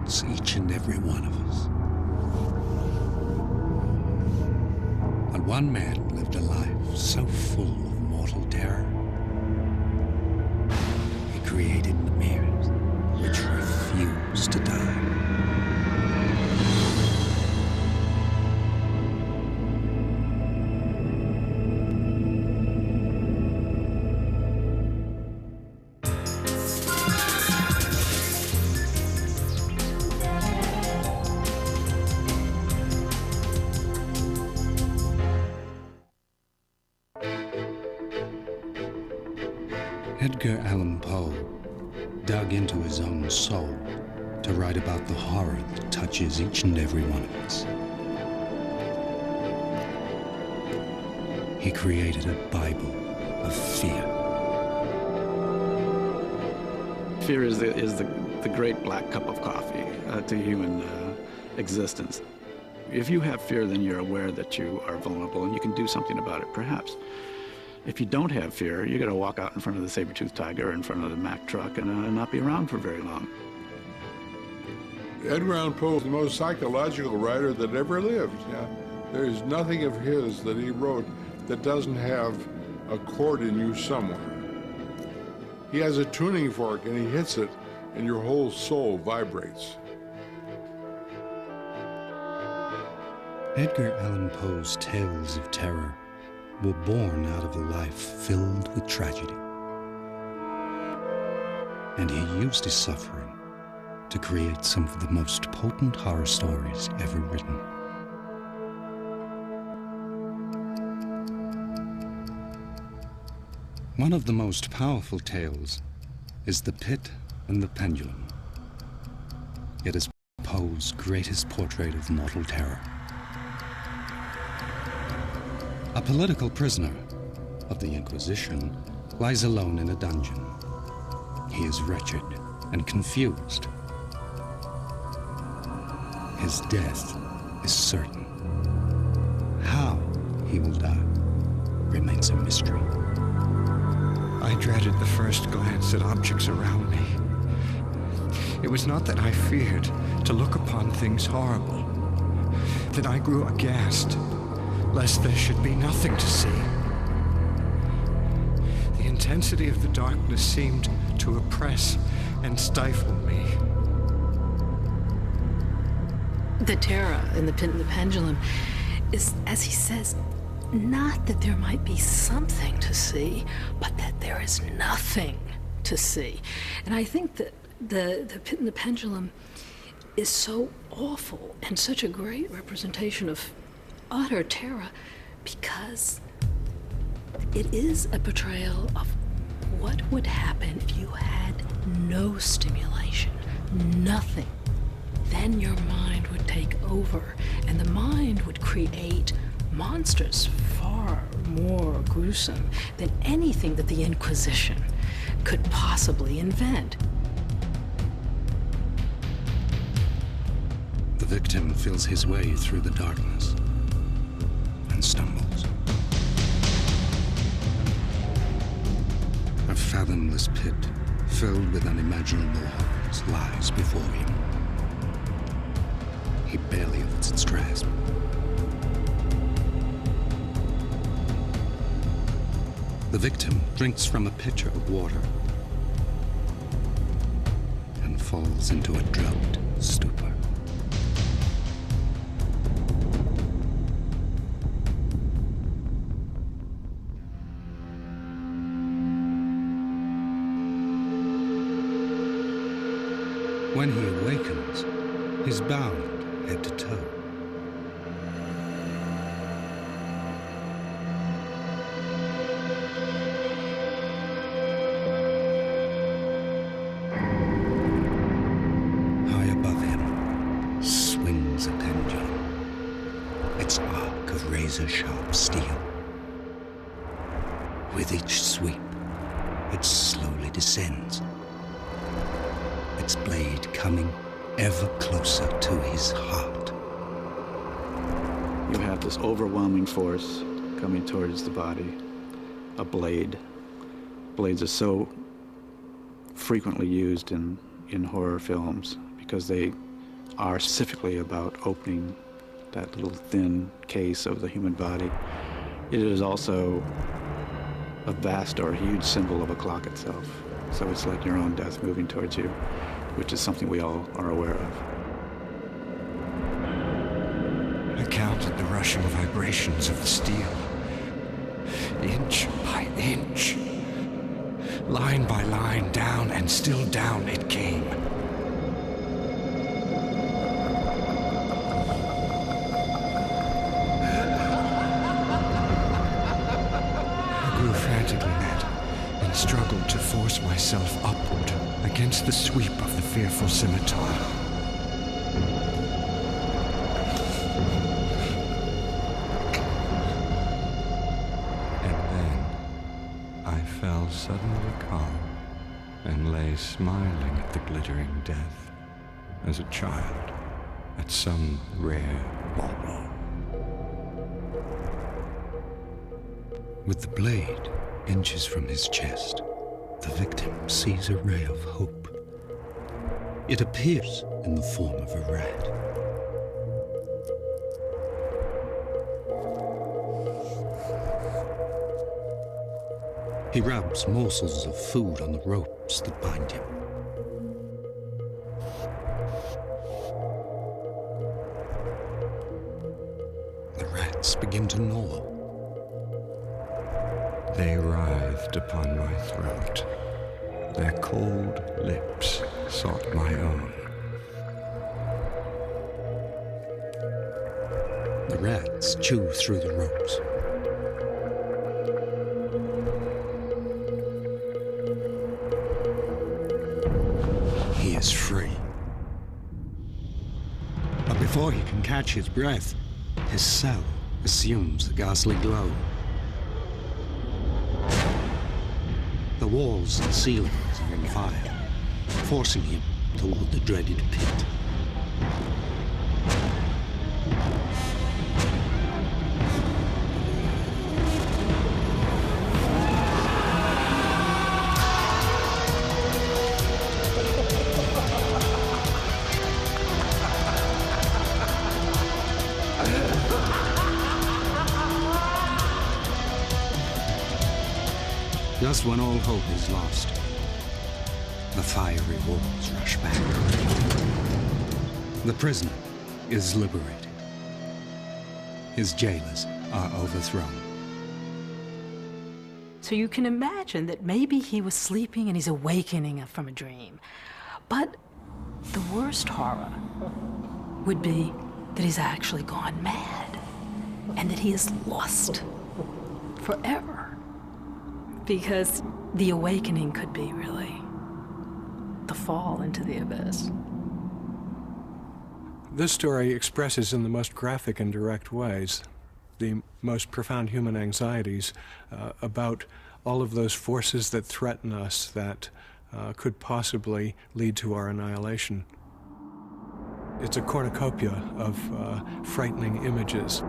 haunts each and every one of us. But one man lived a life so full of mortal terror, he created mirrors which refused to die. Edgar Allan Poe dug into his own soul to write about the horror that touches each and every one of us. He created a Bible of fear. Fear is the great black cup of coffee to human existence. If you have fear, then you're aware that you are vulnerable and you can do something about it, perhaps. If you don't have fear, you're going to walk out in front of the saber-toothed tiger or in front of the Mack truck and not be around for very long. Edgar Allan Poe is the most psychological writer that ever lived. Yeah. There's nothing of his that he wrote that doesn't have a chord in you somewhere. He has a tuning fork and he hits it and your whole soul vibrates. Edgar Allan Poe's tales of terror were born out of a life filled with tragedy. And he used his suffering to create some of the most potent horror stories ever written. One of the most powerful tales is The Pit and the Pendulum. It is Poe's greatest portrait of mortal terror. A political prisoner of the Inquisition lies alone in a dungeon. He is wretched and confused. His death is certain. How he will die remains a mystery. I dreaded the first glance at objects around me. It was not that I feared to look upon things horrible, that I grew aghast lest there should be nothing to see. The intensity of the darkness seemed to oppress and stifle me. The terror in The Pit and the Pendulum is, as he says, not that there might be something to see, but that there is nothing to see. And I think that the Pit and the Pendulum is so awful and such a great representation of utter terror because it is a portrayal of what would happen if you had no stimulation, nothing. Then your mind would take over, and the mind would create monsters far more gruesome than anything that the Inquisition could possibly invent. The victim feels his way through the darkness and stumbles. A fathomless pit filled with unimaginable horrors lies before him. He barely holds its grasp. The victim drinks from a pitcher of water and falls into a drugged stupor. When he awakens, he's bound head to toe. High above him swings a pendulum, its arc of razor-sharp steel. With each sweep, it slowly descends, its blade coming ever closer to his heart. You have this overwhelming force coming towards the body, a blade. Blades are so frequently used in horror films because they are specifically about opening that little thin case of the human body. It is also a vast or huge symbol of a clock itself. So it's like your own death moving towards you, which is something we all are aware of. I counted the rushing vibrations of the steel. Inch by inch. Line by line, down and still down it came. I grew frantically mad and struggled to force myself upward against the sweep of the fearful scimitar. Suddenly calm and lay smiling at the glittering death as a child at some rare bauble. With the blade inches from his chest, the victim sees a ray of hope. It appears in the form of a rat. He rubs morsels of food on the ropes that bind him. The rats begin to gnaw. They writhed upon my throat. Their cold lips sought my own. The rats chew through the ropes. He is free. But before he can catch his breath, his cell assumes a ghastly glow. The walls and ceilings are on fire, forcing him toward the dreaded pit. Just when all hope is lost, the fiery walls rush back. The prisoner is liberated. His jailers are overthrown. So you can imagine that maybe he was sleeping and he's awakening from a dream. But the worst horror would be that he's actually gone mad and that he is lost forever. Because the awakening could be really the fall into the abyss. This story expresses in the most graphic and direct ways the most profound human anxieties about all of those forces that threaten us that could possibly lead to our annihilation. It's a cornucopia of frightening images.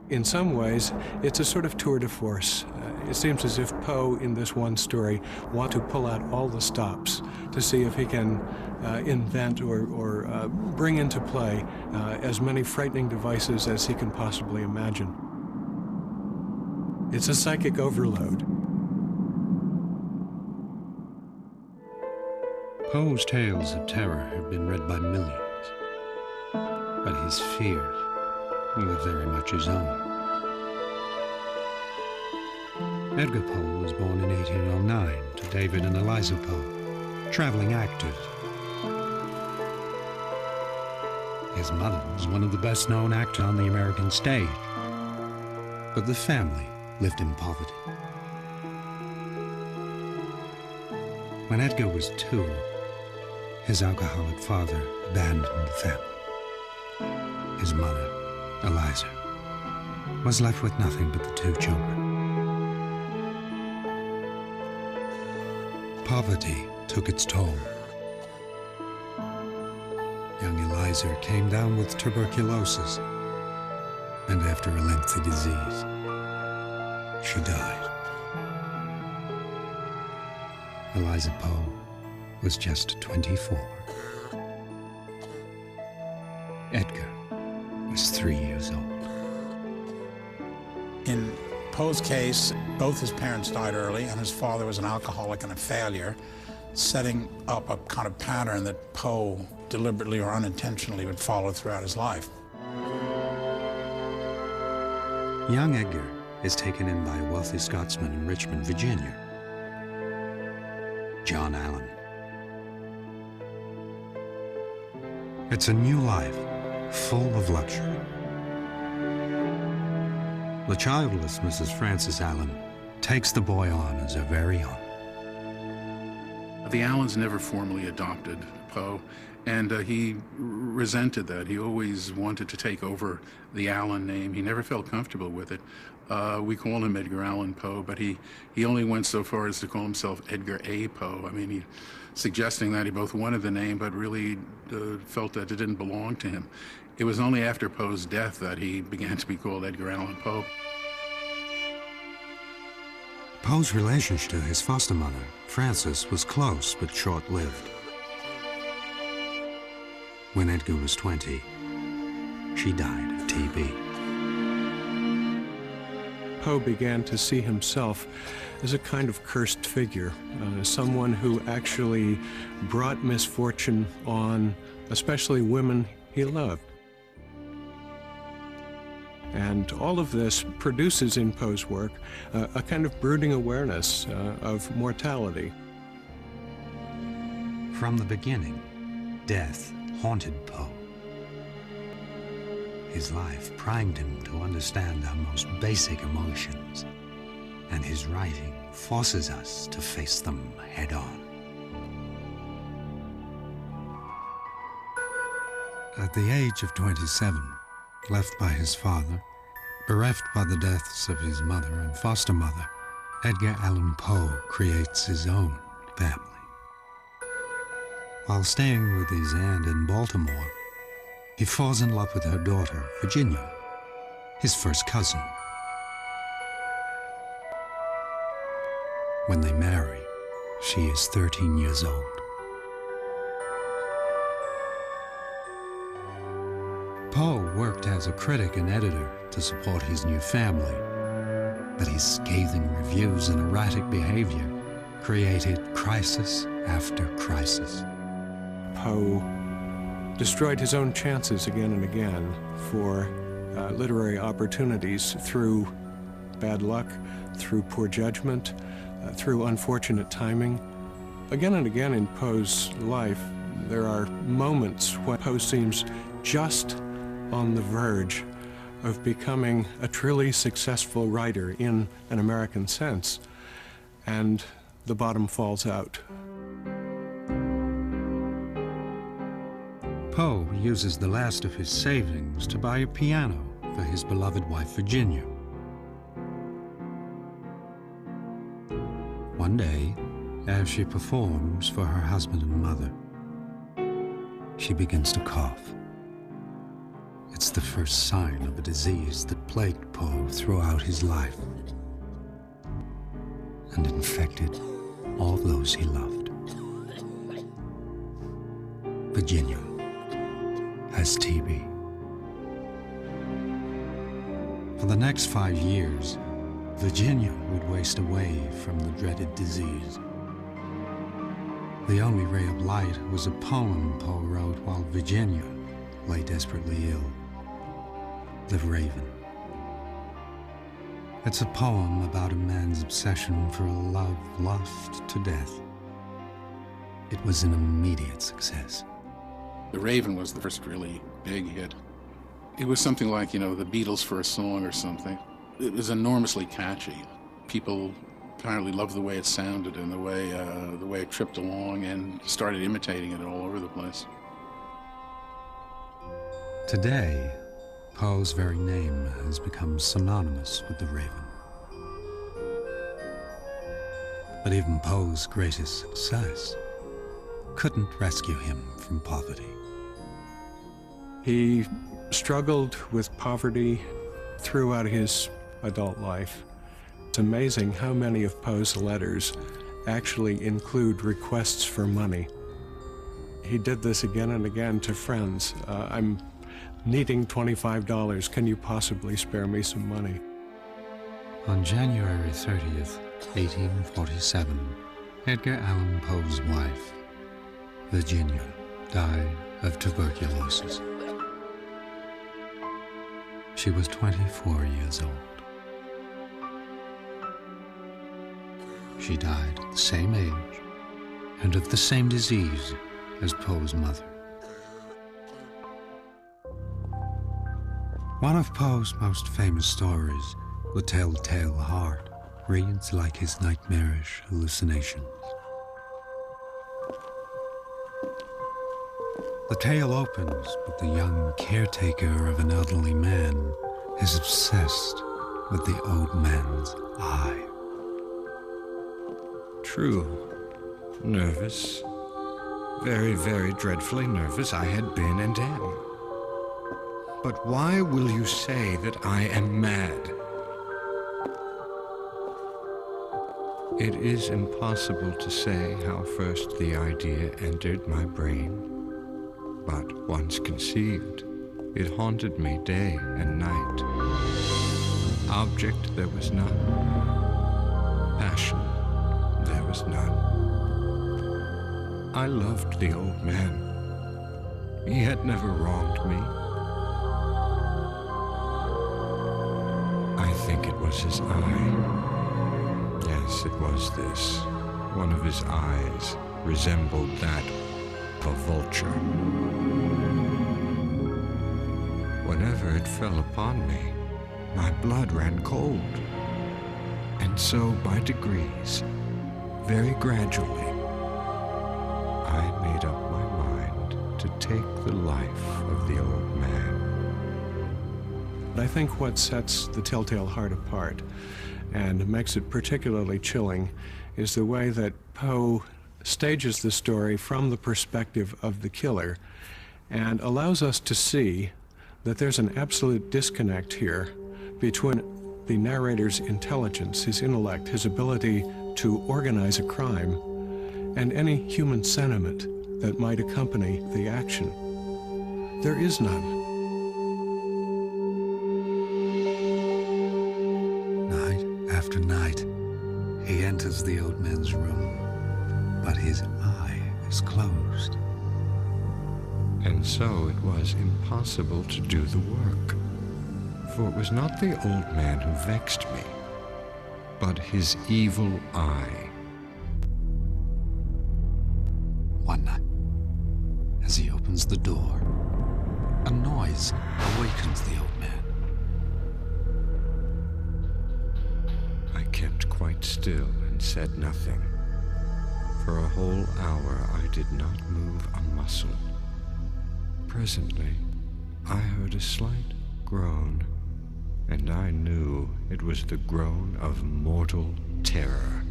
In some ways, it's a sort of tour de force. It seems as if Poe, in this one story, wants to pull out all the stops to see if he can invent or bring into play as many frightening devices as he can possibly imagine. It's a psychic overload. Poe's tales of terror have been read by millions, but his fears were very much his own. Edgar Poe was born in 1809 to David and Eliza Poe, traveling actors. His mother was one of the best-known actors on the American stage, but the family lived in poverty. When Edgar was 2, his alcoholic father abandoned the family. His mother, Eliza, was left with nothing but the 2 children. Poverty took its toll. Young Eliza came down with tuberculosis, and after a lengthy disease, she died. Eliza Poe was just 24. Poe's case, both his parents died early, and his father was an alcoholic and a failure, setting up a kind of pattern that Poe deliberately or unintentionally would follow throughout his life. Young Edgar is taken in by a wealthy Scotsman in Richmond, Virginia, John Allan. It's a new life, full of luxury. The childless Mrs. Frances Allan takes the boy on as her very own. The Allans never formally adopted Poe, and he resented that. He always wanted to take over the Allan name. He never felt comfortable with it. We call him Edgar Allan Poe, but he only went so far as to call himself Edgar A. Poe. I mean, suggesting that he both wanted the name, but really felt that it didn't belong to him. It was only after Poe's death that he began to be called Edgar Allan Poe. Poe's relationship to his foster mother, Frances, was close but short-lived. When Edgar was 20, she died of TB. Poe began to see himself as a kind of cursed figure, someone who actually brought misfortune on, especially women he loved. And all of this produces in Poe's work a kind of brooding awareness of mortality. From the beginning, death haunted Poe. His life primed him to understand our most basic emotions, and his writing forces us to face them head-on. At the age of 27, left by his father, bereft by the deaths of his mother and foster mother, Edgar Allan Poe creates his own family. While staying with his aunt in Baltimore, he falls in love with her daughter, Virginia, his first cousin. When they marry, she is 13 years old. Poe worked as a critic and editor to support his new family, but his scathing reviews and erratic behavior created crisis after crisis. Poe destroyed his own chances again and again for literary opportunities through bad luck, through poor judgment, through unfortunate timing. Again and again in Poe's life, there are moments when Poe seems just on the verge of becoming a truly successful writer in an American sense, and the bottom falls out. Poe uses the last of his savings to buy a piano for his beloved wife, Virginia. One day, as she performs for her husband and mother, she begins to cough. It's the first sign of a disease that plagued Poe throughout his life and infected all those he loved. Virginia has TB. For the next 5 years, Virginia would waste away from the dreaded disease. The only ray of light was a poem Poe wrote while Virginia lay desperately ill. The Raven. It's a poem about a man's obsession for a love lost to death. It was an immediate success. The Raven was the first really big hit. It was something like, you know, the Beatles' first song or something. It was enormously catchy. People apparently loved the way it sounded and the way it tripped along, and started imitating it all over the place. Today, Poe's very name has become synonymous with the Raven. But even Poe's greatest success couldn't rescue him from poverty. He struggled with poverty throughout his adult life. It's amazing how many of Poe's letters actually include requests for money. He did this again and again to friends. I'm needing $25. Can you possibly spare me some money? On January 30th, 1847, Edgar Allan Poe's wife, Virginia, died of tuberculosis. She was 24 years old. She died at the same age and of the same disease as Poe's mother. One of Poe's most famous stories, The Telltale Heart, reads like his nightmarish hallucinations. The tale opens with the young caretaker of an elderly man is obsessed with the old man's eye. True. Nervous. Very, very dreadfully nervous I had been and am. But why will you say that I am mad? It is impossible to say how first the idea entered my brain, but once conceived, it haunted me day and night. Object there was none. Passion there was none. I loved the old man. He had never wronged me. I think it was his eye. Yes, it was this. One of his eyes resembled that of a vulture. Whenever it fell upon me, my blood ran cold. And so, by degrees, very gradually, I made up my mind to take the life of the old man. I think what sets The Telltale Heart apart and makes it particularly chilling is the way that Poe stages the story from the perspective of the killer and allows us to see that there's an absolute disconnect here between the narrator's intelligence, his intellect, his ability to organize a crime, and any human sentiment that might accompany the action. There is none. Night after night, he enters the old man's room, but his eye is closed. And so it was impossible to do the work. For it was not the old man who vexed me, but his evil eye. One night, as he opens the door, a noise awakens the old man. I kept quite still and said nothing. For a whole hour I did not move a muscle. Presently, I heard a slight groan, and I knew it was the groan of mortal terror.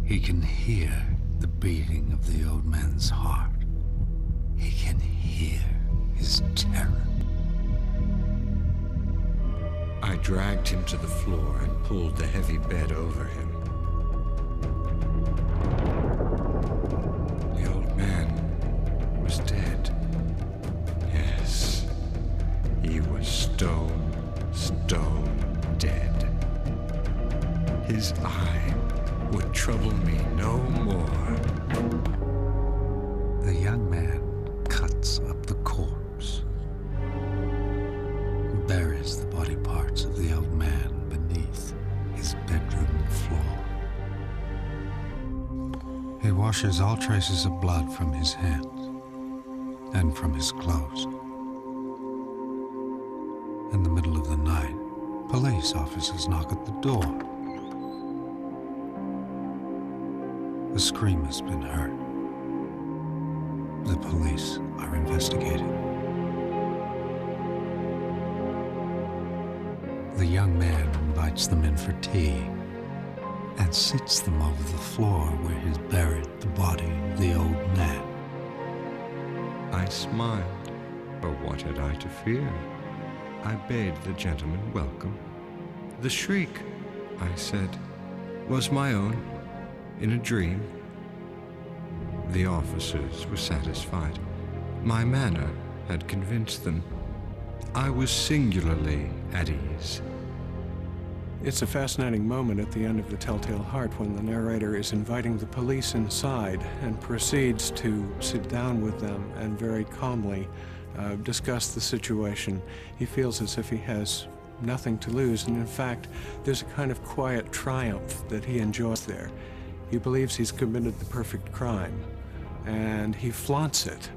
He can hear the beating of the old man's heart. He can hear his terror. I dragged him to the floor and pulled the heavy bed over him. The old man was dead. Yes, he was stone dead. His eye would trouble me no more. The young man cuts up the corpse, buries the body parts of the old man beneath his bedroom floor. He washes all traces of blood from his hands and from his clothes. In the middle of the night, police officers knock at the door. A scream has been heard. The police are investigating. The young man invites them in for tea and sits them over the floor where he's buried the body of the old man. I smiled, for what had I to fear? I bade the gentleman welcome. The shriek, I said, was my own, in a dream. The officers were satisfied. My manner had convinced them. I was singularly at ease. It's a fascinating moment at the end of The Telltale Heart when the narrator is inviting the police inside and proceeds to sit down with them and very calmly discuss the situation. He feels as if he has nothing to lose, and in fact, there's a kind of quiet triumph that he enjoys there. He believes he's committed the perfect crime, and he flaunts it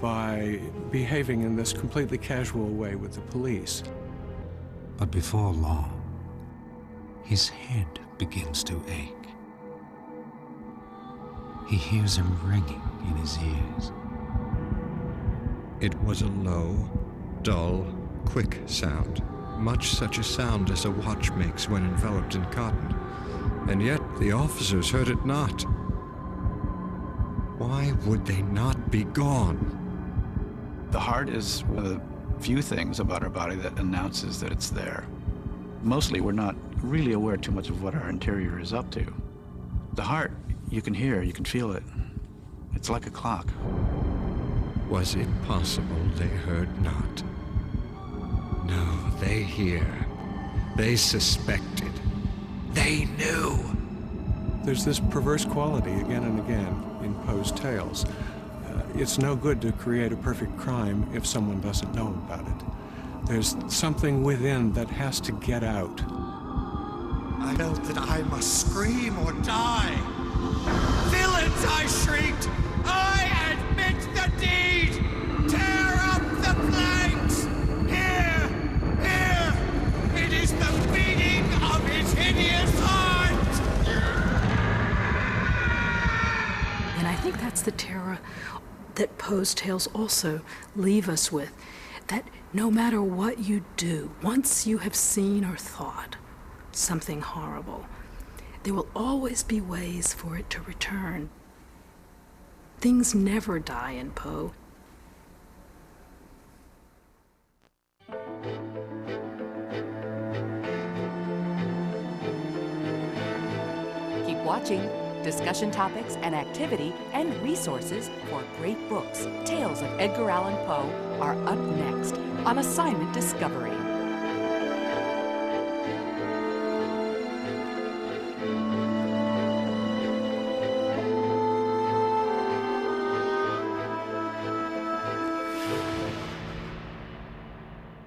by behaving in this completely casual way with the police. But before long, his head begins to ache. He hears a ringing in his ears. It was a low, dull, quick sound, much such a sound as a watch makes when enveloped in cotton. And yet the officers heard it not. Why would they not be gone? The heart is one of the few things about our body that announces that it's there. Mostly, we're not really aware too much of what our interior is up to. The heart, you can hear, you can feel it. It's like a clock. Was it possible they heard not? No, they hear. They suspected. They knew. There's this perverse quality again and again in Poe's tales. It's no good to create a perfect crime if someone doesn't know about it. There's something within that has to get out. I felt that I must scream or die. Villains, I shrieked! I admit the deed! Tear up the planks! Here! Here! It is the beating of his hideous heart! And I think that's the terror that Poe's tales also leave us with, that no matter what you do, once you have seen or thought something horrible, there will always be ways for it to return. Things never die in Poe. Keep watching. Discussion topics and activity and resources for great books, Tales of Edgar Allan Poe, are up next on Assignment Discovery.